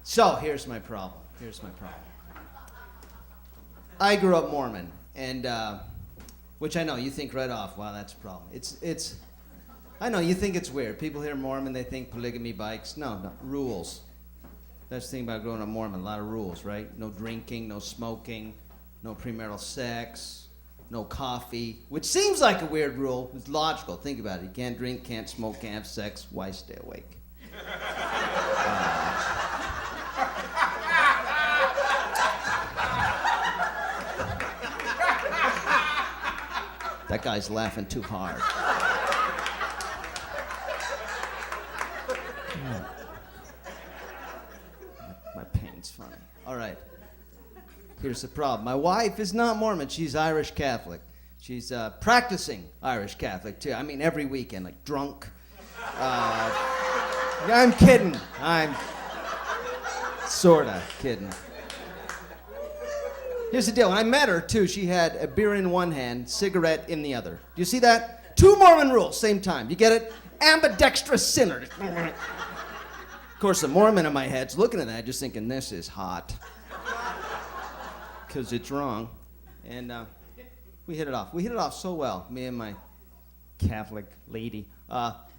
So here's my problem. I grew up Mormon, and which I know you think right off, wow, that's a problem. It's. I know you think it's weird. People hear Mormon, they think polygamy bikes. No, rules. That's the thing about growing up Mormon. A lot of rules, right? No drinking, no smoking, no premarital sex, no coffee, which seems like a weird rule. It's logical. Think about it. You can't drink, can't smoke, can't have sex. Why stay awake? That guy's laughing too hard. My pain's funny. All right. Here's the problem. My wife is not Mormon. She's Irish Catholic. She's practicing Irish Catholic, too. I mean, every weekend, like drunk. I'm kidding. I'm sorta kidding. Here's the deal. When I met her, too, she had a beer in one hand, cigarette in the other. Do you see that? 2 Mormon rules, same time. You get it? Ambidextrous sinner. Of course, the Mormon in my head's looking at that, just thinking, this is hot. Because it's wrong. And we hit it off. We hit it off so well, me and my Catholic lady.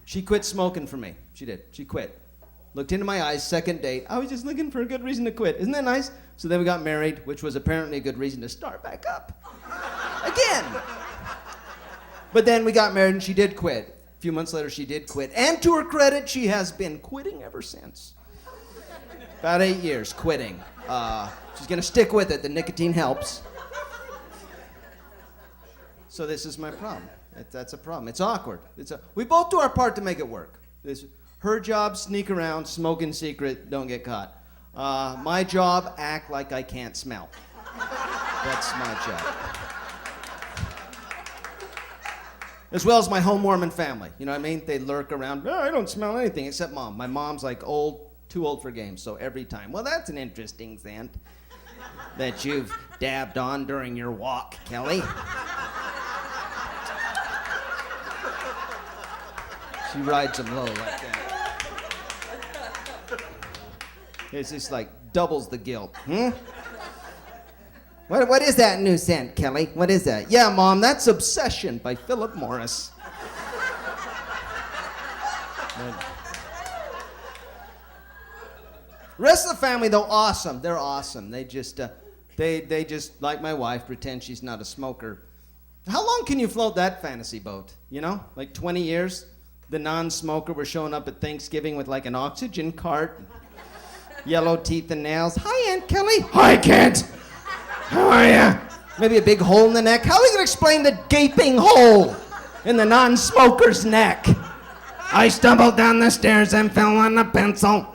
She quit smoking for me. She did. She quit. Looked into my eyes, second date. I was just looking for a good reason to quit. Isn't that nice? So then we got married, which was apparently a good reason to start back up. Again. But then we got married and she did quit. A few months later, she did quit. And to her credit, she has been quitting ever since. About 8 years quitting. She's going to stick with it. The nicotine helps. So this is my problem. That's a problem. It's awkward. We both do our part to make it work. Her job, sneak around, smoke in secret, don't get caught. My job, act like I can't smell. That's my job. As well as my home Mormon family. You know what I mean? They lurk around. Oh, I don't smell anything except Mom. My mom's like too old for games, so every time. Well, that's an interesting scent that you've dabbed on during your walk, Kelly. She rides them low like that. It's just like doubles the guilt. What is that new scent, Kelly? What is that? Yeah, Mom, that's Obsession by Philip Morris. Rest of the family, though, awesome. They're awesome. They just, they just, like my wife, pretend she's not a smoker. How long can you float that fantasy boat? You know, like 20 years? The non-smoker were showing up at Thanksgiving with like an oxygen cart, yellow teeth and nails. Hi, Aunt Kelly. Hi, Kent. How are ya? Maybe a big hole in the neck. How are we gonna explain the gaping hole in the non-smoker's neck? I stumbled down the stairs and fell on a pencil.